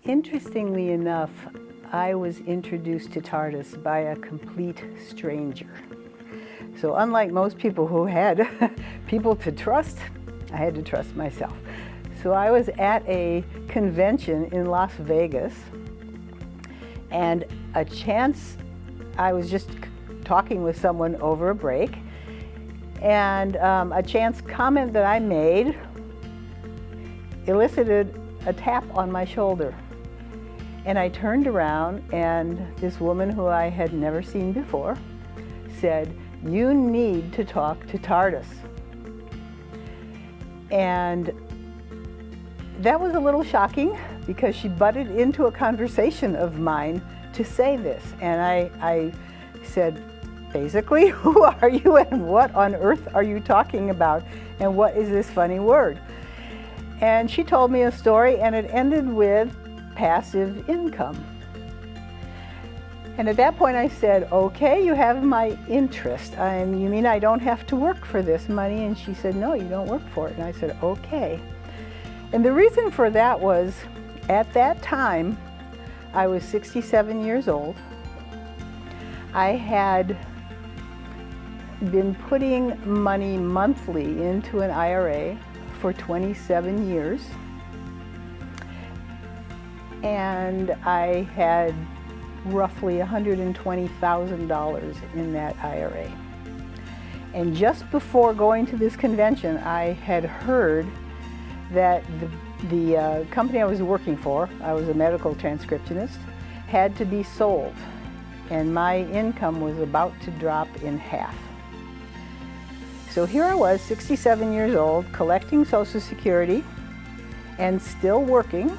Interestingly enough, I was introduced to Tardus by a complete stranger. So unlike most people who had people to trust, I had to trust myself. So I was at a convention in Las Vegas, and I was just talking with someone over a break, and a chance comment that I made elicited a tap on my shoulder. And I turned around, and this woman who I had never seen before said, "You need to talk to Tardus." And that was a little shocking because she butted into a conversation of mine to say this. And I said, basically, who are you and what on earth are you talking about? And what is this funny word? And she told me a story, and it ended with passive income. And at that point I said, okay, you have my interest. You mean I don't have to work for this money? And she said, no, you don't work for it. And I said, okay. And the reason for that was, at that time, I was 67 years old. I had been putting money monthly into an IRA for 27 years. And I had roughly $120,000 in that IRA. And just before going to this convention, I had heard that the company I was working for, I was a medical transcriptionist, had to be sold. And my income was about to drop in half. So here I was, 67 years old, collecting Social Security and still working,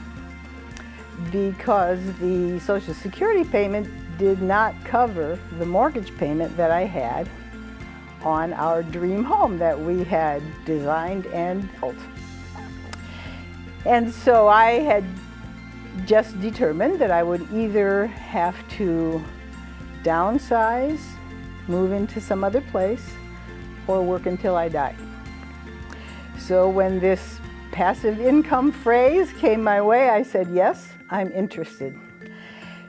because the Social Security payment did not cover the mortgage payment that I had on our dream home that we had designed and built. And so I had just determined that I would either have to downsize, move into some other place, or work until I died. So when this passive income phrase came my way, I said, yes, I'm interested.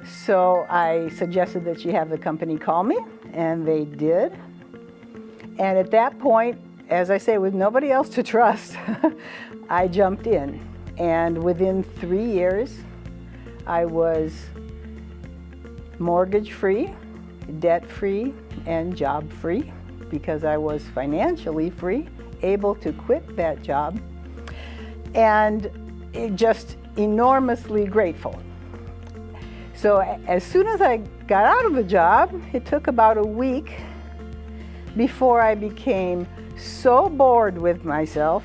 So I suggested that she have the company call me, and they did. And at that point, as I say, with nobody else to trust, I jumped in. And within 3 years, I was mortgage-free, debt-free, and job-free, because I was financially free, able to quit that job, and just enormously grateful. So as soon as I got out of the job, it took about a week before I became so bored with myself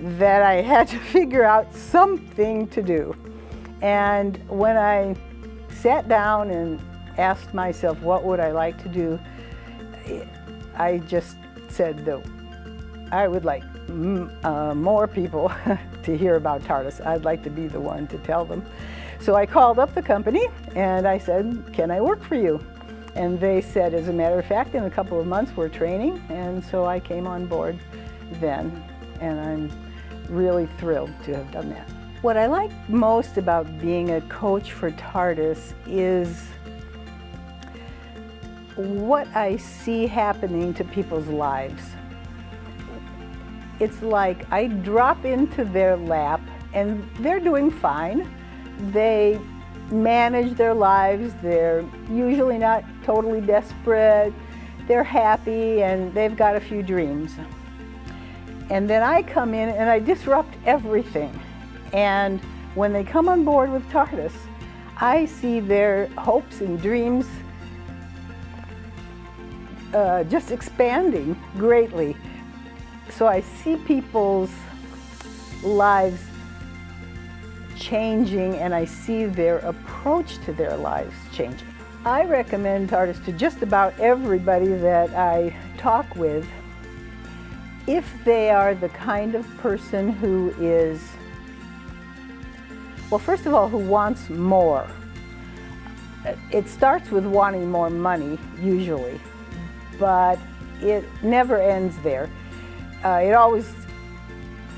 that I had to figure out something to do. And when I sat down and asked myself what would I like to do, I just said that I would like more people to hear about Tardus. I'd like to be the one to tell them. So I called up the company and I said, can I work for you? And they said, as a matter of fact, in a couple of months we're training. And so I came on board then, and I'm really thrilled to have done that. What I like most about being a coach for Tardus is what I see happening to people's lives. It's like I drop into their lap and they're doing fine. They manage their lives. They're usually not totally desperate. They're happy and they've got a few dreams. And then I come in and I disrupt everything. And when they come on board with Tardus, I see their hopes and dreams just expanding greatly. So I see people's lives changing, and I see their approach to their lives changing. I recommend Tardus to just about everybody that I talk with, if they are the kind of person who is, well, first of all, who wants more. It starts with wanting more money, usually, but it never ends there. It always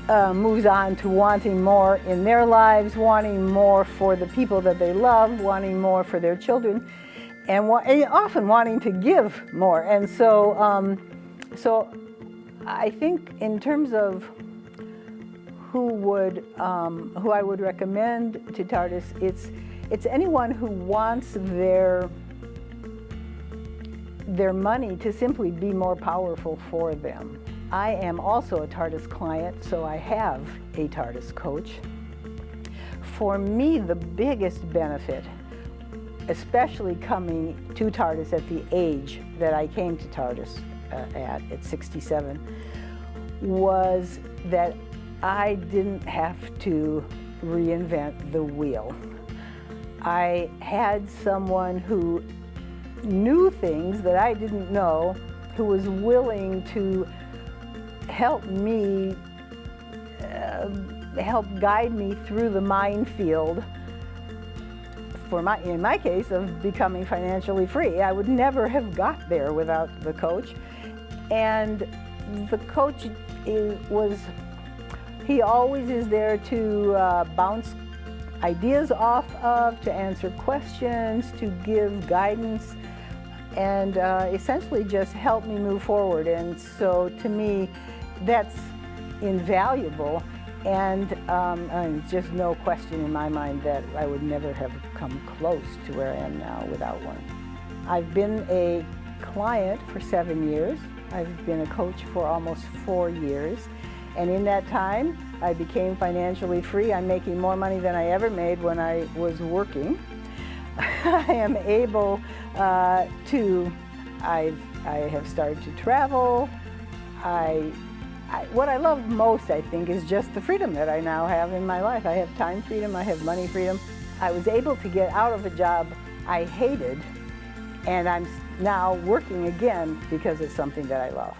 moves on to wanting more in their lives, wanting more for the people that they love, wanting more for their children, and often wanting to give more. And so, so I think in terms of who I would recommend to Tardus, it's anyone who wants their money to simply be more powerful for them. I am also a Tardus client, so I have a Tardus coach. For me, the biggest benefit, especially coming to Tardus at the age that I came to Tardus at 67, was that I didn't have to reinvent the wheel. I had someone who knew things that I didn't know, who was willing to help me, help guide me through the minefield, in my case, of becoming financially free. I would never have got there without the coach. And the coach he always is there to bounce ideas off of, to answer questions, to give guidance, and essentially just help me move forward. And so to me, that's invaluable, and just no question in my mind that I would never have come close to where I am now without one. I've been a client for 7 years. I've been a coach for almost 4 years. And in that time, I became financially free. I'm making more money than I ever made when I was working. I am able I have started to travel. What I love most, I think, is just the freedom that I now have in my life. I have time freedom, I have money freedom. I was able to get out of a job I hated, and I'm now working again because it's something that I love.